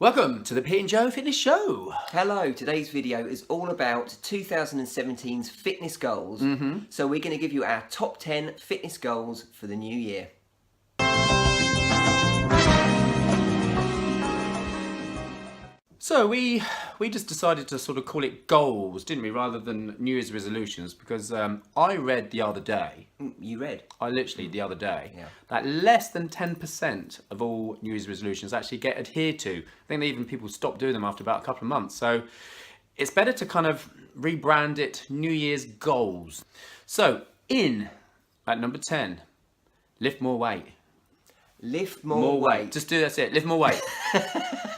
Welcome to the Pete and Joe Fitness Show. Hello, today's video is all about 2017's fitness goals. So we're going to give you our top 10 fitness goals for the new year. So we just decided to sort of call it goals, didn't we, rather than New Year's resolutions, because I read the other day. You read? I literally the other day Yeah. that less than 10% of all New Year's resolutions actually get adhered to. I think even people stop doing them after about a couple of months. So it's better to kind of rebrand it New Year's goals. So at number 10, lift more weight. Lift more weight. Just do that's it. Lift more weight.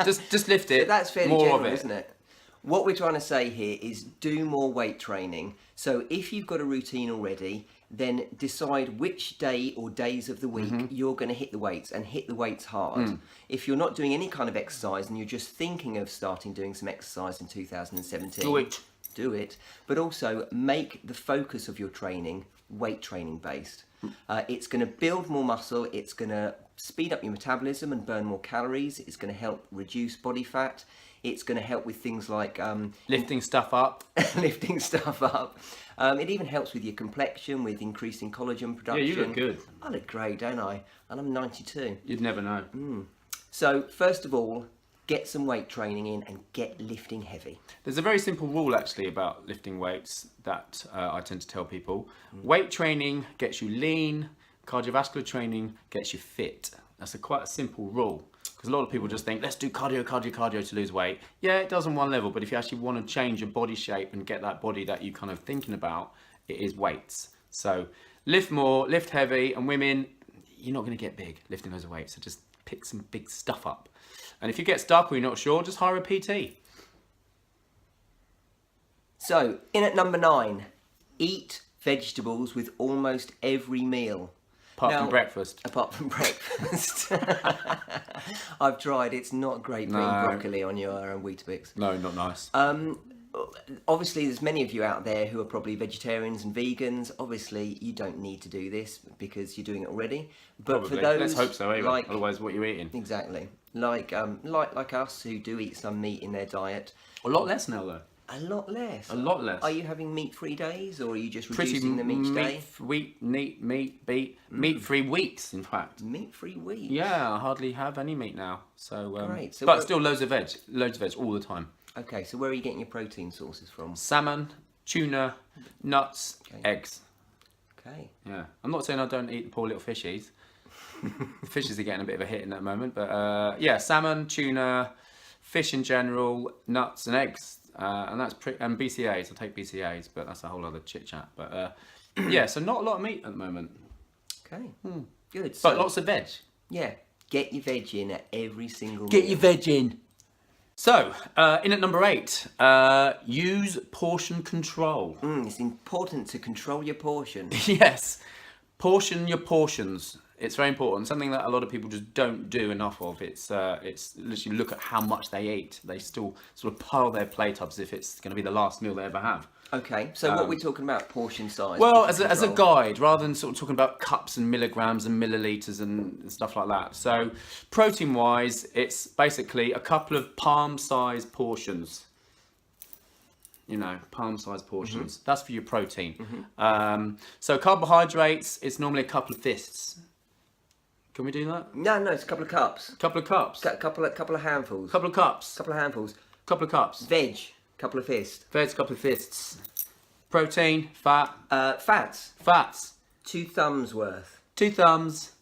just lift it. But that's fairly more general, of it. isn't it? What we're trying to say here is do more weight training. So if you've got a routine already, then decide which day or days of the week you're going to hit the weights and hit the weights hard. If you're not doing any kind of exercise and you're just thinking of starting doing some exercise in 2017, do it. But also make the focus of your training weight training based. It's going to build more muscle, it's going to speed up your metabolism and burn more calories, it's going to help reduce body fat, it's going to help with things like Lifting stuff up. lifting stuff up. It even helps with your complexion, with increasing collagen production. Yeah, you look good. I look great, don't I? And I'm 92. You'd never know. So first of all, get some weight training in and get lifting heavy. There's a very simple rule actually about lifting weights that I tend to tell people. Weight training gets you lean, cardiovascular training gets you fit. That's quite a simple rule. Because a lot of people just think, let's do cardio to lose weight. Yeah, it does on one level, but if you actually want to change your body shape and get that body that you're kind of thinking about, it is weights. So lift more, lift heavy, and women, you're not going to get big lifting loads of weights, so just pick some big stuff up. And if you get stuck or you're not sure, just hire a PT. So, in at number 9, eat vegetables with almost every meal. Apart from breakfast. Apart from breakfast. I've tried, it's not great putting broccoli on your Weetabix. No, not nice. Obviously, there's many of you out there who are probably vegetarians and vegans. Obviously, you don't need to do this because you're doing it already. But Probably. for those, Let's hope so anyway. like, Otherwise, what are you eating? exactly, like us who do eat some meat in their diet. A lot less now, though. A lot less. A lot less. Are you having meat-free days, or are you just reducing them each day? Meat-free weeks, in fact. Meat-free week. Yeah, I hardly have any meat now. So, Great. So but still loads of veg all the time. Okay, so where are you getting your protein sources from? Salmon, tuna, nuts, eggs. Okay. Yeah, I'm not saying I don't eat the poor little fishies. The fishes are getting a bit of a hit in that moment, but yeah, salmon, tuna, fish in general, nuts and eggs. And that's and BCAAs. I take BCAAs, but that's a whole other chit chat. But yeah, so not a lot of meat at the moment. Okay. Good. But So, lots of veg. yeah, get your veg in at every single Get meal. your veg in. So, in at number 8, use portion control. It's important to control your portion. Yes, portion your portions. It's very important. Something that a lot of people just don't do enough of. It's literally look at how much they eat. They still sort of pile their plate up as if it's going to be the last meal they ever have. Okay, so what are we talking about portion size? Well, portion as a control? guide, rather than sort of talking about cups and milligrams and milliliters and stuff like that. So, protein-wise, it's basically a couple of palm-sized portions. You know, palm-sized portions. That's for your protein. So, carbohydrates, it's normally a couple of fists. Can we do that? No, it's a couple of cups. Couple of cups. A couple of handfuls. Couple of cups. Couple of handfuls. Couple of cups. Veg, couple of fists. Veg, couple of fists. Protein, fat. Fats, Fats. 2 thumbs worth. 2 thumbs.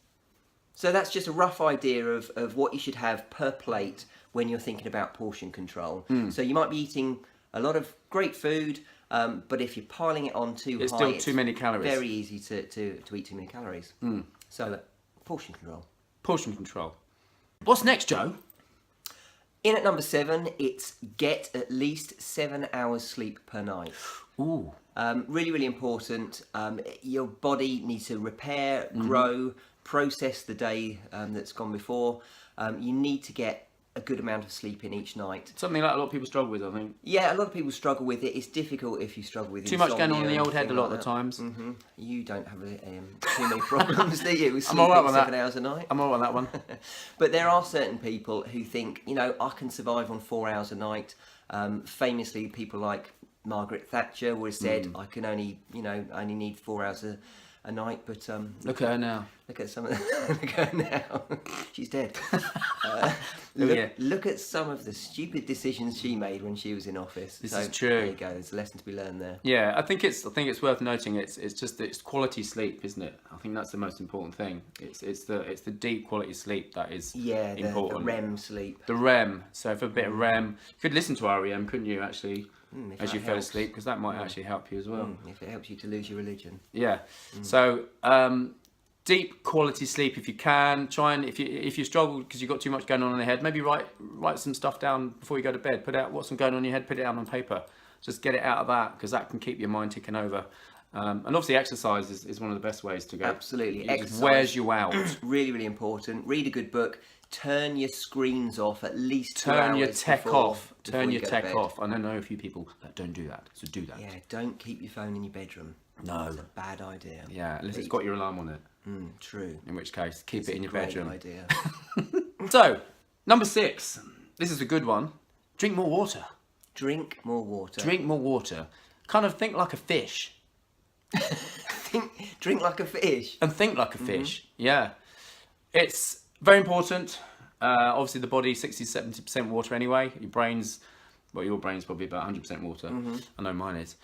So that's just a rough idea of what you should have per plate when you're thinking about portion control. So you might be eating a lot of great food, but if you're piling it on too It's high, still too many calories. Very easy to eat too many calories. So portion control. Portion control. What's next, Joe? In at number 7, it's get at least 7 hours sleep per night. Ooh. Really, really important. Your body needs to repair, grow, process the day that's gone before. You need to get a good amount of sleep in each night. Something like a lot of people struggle with, I think. Yeah, a lot of people struggle with it. It's difficult if you struggle with Too much going on in insomnia the old and head a things lot like of the that. times. You don't have too many problems, do you? With I'm all right sleeping with that. 7 hours a night. I'm all right on that one. But there are certain people who think, I can survive on 4 hours a night. Famously, people like Margaret Thatcher would have said, I can only need 4 hours a night. But Look at her now. look at some of look at her now. She's dead. Yeah. Look at some of the stupid decisions she made when she was in office. This is There true. you go. There's a lesson to be learned there. Yeah, I think it's worth noting. It's just that it's quality sleep, isn't it? I think that's the most important thing. It's the deep quality sleep that is Yeah, the important. REM sleep. The REM. So for a bit of REM, you could listen to REM, couldn't you? Actually, if as that you fell helps. asleep, because that might actually help you as well. If it helps you to lose your religion. Yeah. So deep quality sleep if you can. Try and if you struggle because you've got too much going on in your head, maybe write some stuff down before you go to bed. Put out what's going on in your head. Put it down on paper. Just get it out of that because that can keep your mind ticking over. And obviously exercise is one of the best ways to go. Absolutely. It Exercise. just wears you out. Really, really important. Read a good book. Turn your screens off at least 2 Turn hours your tech before- off. before Turn you your go to tech bed. off. I know a few people that don't do that. So do that. Yeah, don't keep your phone in your bedroom. No. It's a bad idea. Yeah, unless it's got your alarm on it. True. In which case, keep It's it a in your great bedroom. idea. So, number 6. This is a good one. Drink more water. Drink more water. Drink more water. Kind of think like a fish. Drink like a fish. And think like a fish. Yeah. It's very important. Obviously, the body 60-70% water anyway. Your brain's probably about 100% water. I know mine is.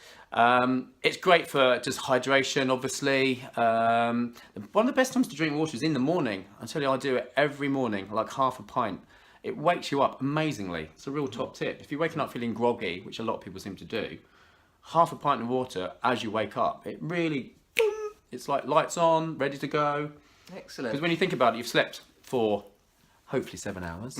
It's great for just hydration, obviously. One of the best times to drink water is in the morning. I tell you, I do it every morning, like half a pint. It wakes you up amazingly. It's a real top tip. If you're waking up feeling groggy, which a lot of people seem to do, half a pint of water as you wake up, it really, boom, it's like lights on, ready to go. Excellent. Because when you think about it, you've slept for hopefully 7 hours.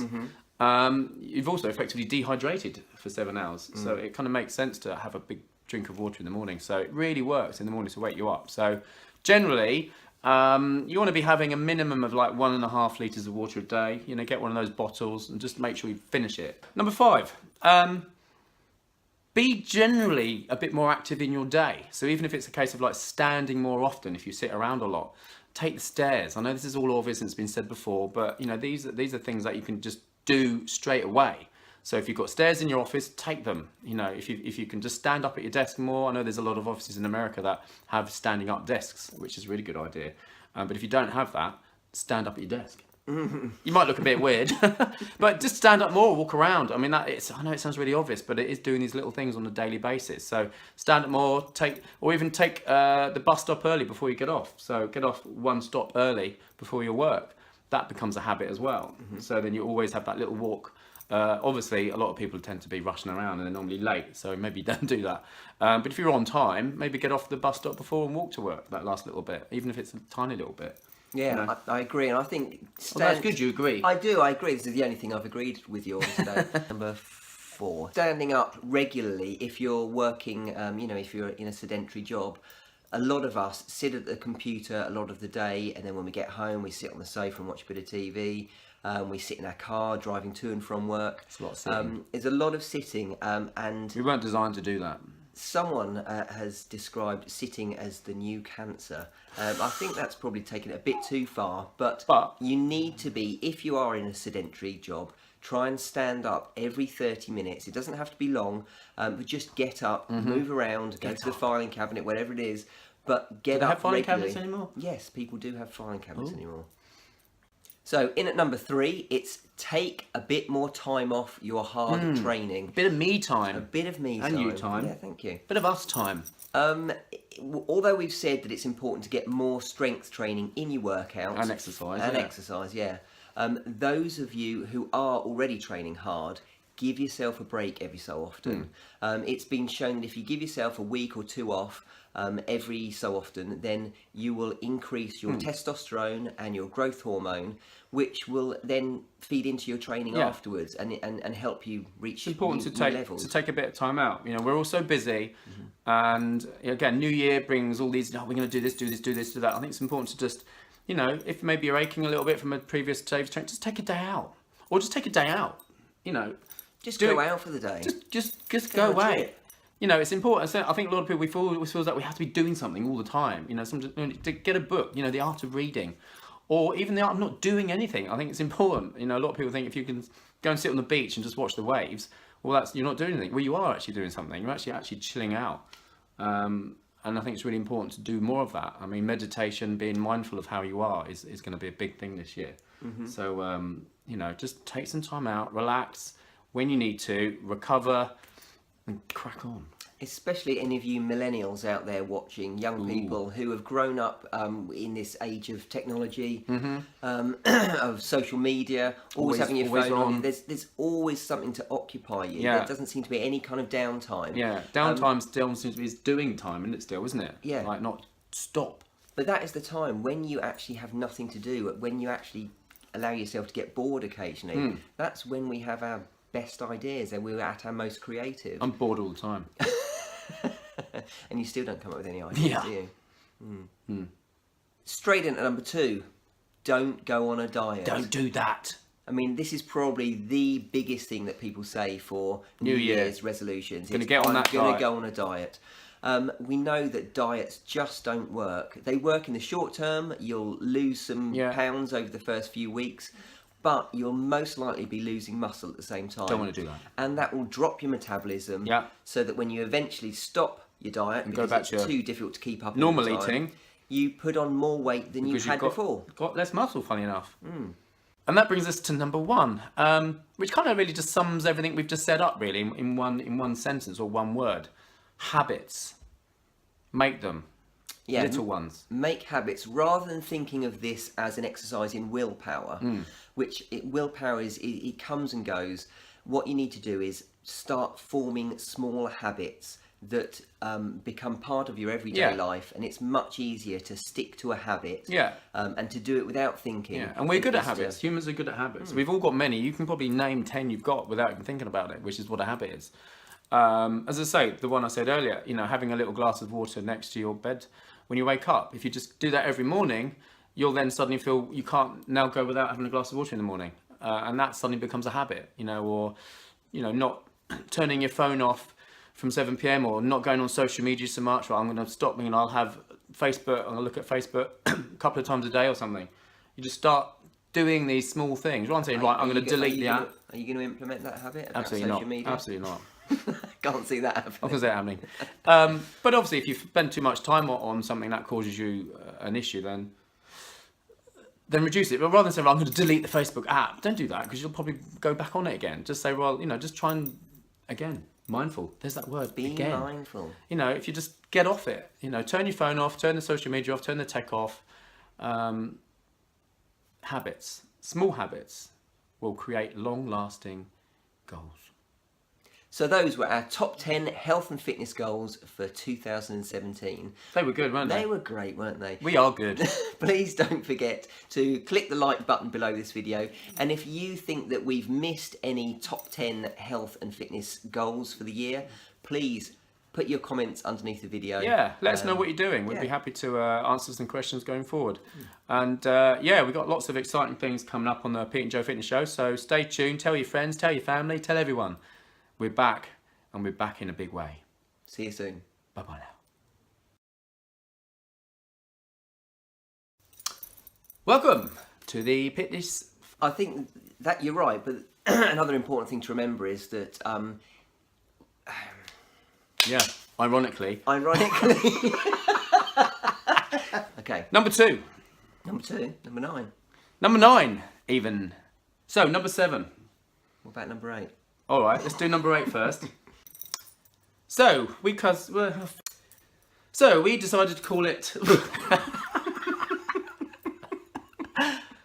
You've also effectively dehydrated for 7 hours. So it kind of makes sense to have a big drink of water in the morning. So it really works in the morning to wake you up. So generally, you want to be having a minimum of like 1.5 litres of water a day. Get one of those bottles and just make sure you finish it. Number 5. Be generally a bit more active in your day. So even if it's a case of like standing more often, if you sit around a lot, take the stairs. I know this is all obvious and it's been said before, but these are things that you can just do straight away. So if you've got stairs in your office, take them. If you can just stand up at your desk more. I know there's a lot of offices in America that have standing up desks, which is a really good idea. But if you don't have that, stand up at your desk. You might look a bit weird, but just stand up more, walk around. I know it sounds really obvious, but it is doing these little things on a daily basis. So stand up more, take the bus stop early before you get off. So get off one stop early before your work. That becomes a habit as well. So then you always have that little walk. Obviously, a lot of people tend to be rushing around and they're normally late, so maybe don't do that. But if you're on time, maybe get off the bus stop before and walk to work that last little bit, even if it's a tiny little bit. Yeah, I agree, and I think... that's good, you agree. I do, I agree. This is the only thing I've agreed with you on today. Number 4. Standing up regularly if you're working, if you're in a sedentary job. A lot of us sit at the computer a lot of the day, and then when we get home, we sit on the sofa and watch a bit of TV. We sit in our car driving to and from work. It's a lot of sitting. There's a lot of sitting, and... We weren't designed to do that. Someone has described sitting as the new cancer. I think that's probably taken it a bit too far, but you need to be, if you are in a sedentary job, try and stand up every 30 minutes. It doesn't have to be long, but just get up, move around, go to the filing cabinet, whatever it is, but get Do they up have filing regularly. cabinets anymore? Yes, people do have filing cabinets anymore. So in at number 3, it's take a bit more time off your hard training. A bit of me time. A bit of me time. And you time. Yeah, thank you. Bit of us time. Although we've said that it's important to get more strength training in your workouts. And exercise, And yeah. exercise, yeah. Those of you who are already training hard, give yourself a break every so often. It's been shown that if you give yourself a week or 2 off every so often, then you will increase your testosterone and your growth hormone, which will then feed into your training afterwards and help you reach It's important new levels. to take a bit of time out. We're all so busy, and again, New Year brings all these. We're going to do this, do that. I think it's important to just, if maybe you're aching a little bit from a previous day of training, just take a day out, or just take a day out. you know, Just go out for the day. Just go away. You know, it's important. So I think a lot of people, we always feel like we have to be doing something all the time. You know, to get a book, you know, the art of reading, or even the art of not doing anything. I think it's important. You know, a lot of people think if you can go and sit on the beach and just watch the waves, well, you're not doing anything. Well, you are actually doing something. You're actually chilling out. And I think it's really important to do more of that. I mean, meditation, being mindful of how you are is going to be a big thing this year. So, you know, just take some time out, relax when you need to, recover and crack on. Especially any of you millennials out there watching, young people who have grown up in this age of technology, of social media, always having your phone on. There's always something to occupy you. Yeah. There doesn't seem to be any kind of downtime. Yeah, downtime still seems to be doing time, isn't it still, isn't it? Yeah. Like not stop. But that is the time when you actually have nothing to do, when you actually allow yourself to get bored occasionally. That's when we have our best ideas and we're at our most creative. I'm bored all the time. And you still don't come up with any ideas, do you? Straight into number 2, don't go on a diet. Don't do that. I mean, this is probably the biggest thing that people say for New Year's resolutions. Gonna get on that I'm going diet. to go on a diet. We know that diets just don't work. They work in the short term. You'll lose some pounds over the first few weeks, but you'll most likely be losing muscle at the same time. Don't want to do that. And that will drop your metabolism so that when you eventually stop your diet, and because go back it's to too difficult to keep up normal all the time, eating, you put on more weight than you had before. Got less muscle, funny enough. And that brings us to number 1, which kind of really just sums everything we've just set up really in one sentence or one word. Habits. Make them. Yeah, little ones. Make habits rather than thinking of this as an exercise in willpower, which willpower is, it comes and goes. What you need to do is start forming small habits that become part of your everyday life, and it's much easier to stick to a habit and to do it without thinking. Yeah, and we're good at habits. Humans are good at habits. We've all got many. You can probably name 10 you've got without even thinking about it, which is what a habit is. As I say, the one I said earlier, you know, having a little glass of water next to your bed when you wake up. If you just do that every morning, you'll then suddenly feel you can't now go without having a glass of water in the morning. And that suddenly becomes a habit, you know, or, you know, not turning your phone off from 7 p.m. or not going on social media so much. Or I'm going to stop and I'll have Facebook, I'm going to look at Facebook a couple of times a day or something. You just start doing these small things. Rather than saying, right, I'm going to delete the app. Are you going to implement that habit about Absolutely social not. media? Absolutely not. Can't see that happening. I can see it happening. But obviously, if you spend too much time on something that causes you an issue, then reduce it. But rather than saying, well, I'm going to delete the Facebook app, don't do that because you'll probably go back on it again. Just say, well, you know, just try and, again, mindful. There's that word, Be again. mindful. You know, if you just get off it, you know, turn your phone off, turn the social media off, turn the tech off. Habits, small habits will create long-lasting goals. So those were our top 10 health and fitness goals for 2017. They were good, weren't they? They were great, weren't they? We are good. Please don't forget to click the like button below this video. And if you think that we've missed any top 10 health and fitness goals for the year, please put your comments underneath the video. Yeah, let us know what you're doing. We'd be happy to answer some questions going forward. And yeah, we've got lots of exciting things coming up on the Pete and Joe Fitness Show. So stay tuned, tell your friends, tell your family, tell everyone. We're back, and we're back in a big way. See you soon. Bye-bye now. Welcome to the fitness. I think that you're right, but another important thing to remember is that... yeah, ironically. Ironically. Okay. Number 2. Number 2. Number 9. Number 9, even. So, number 7. What about number 8? All right, let's do number 8 first. So we decided to call it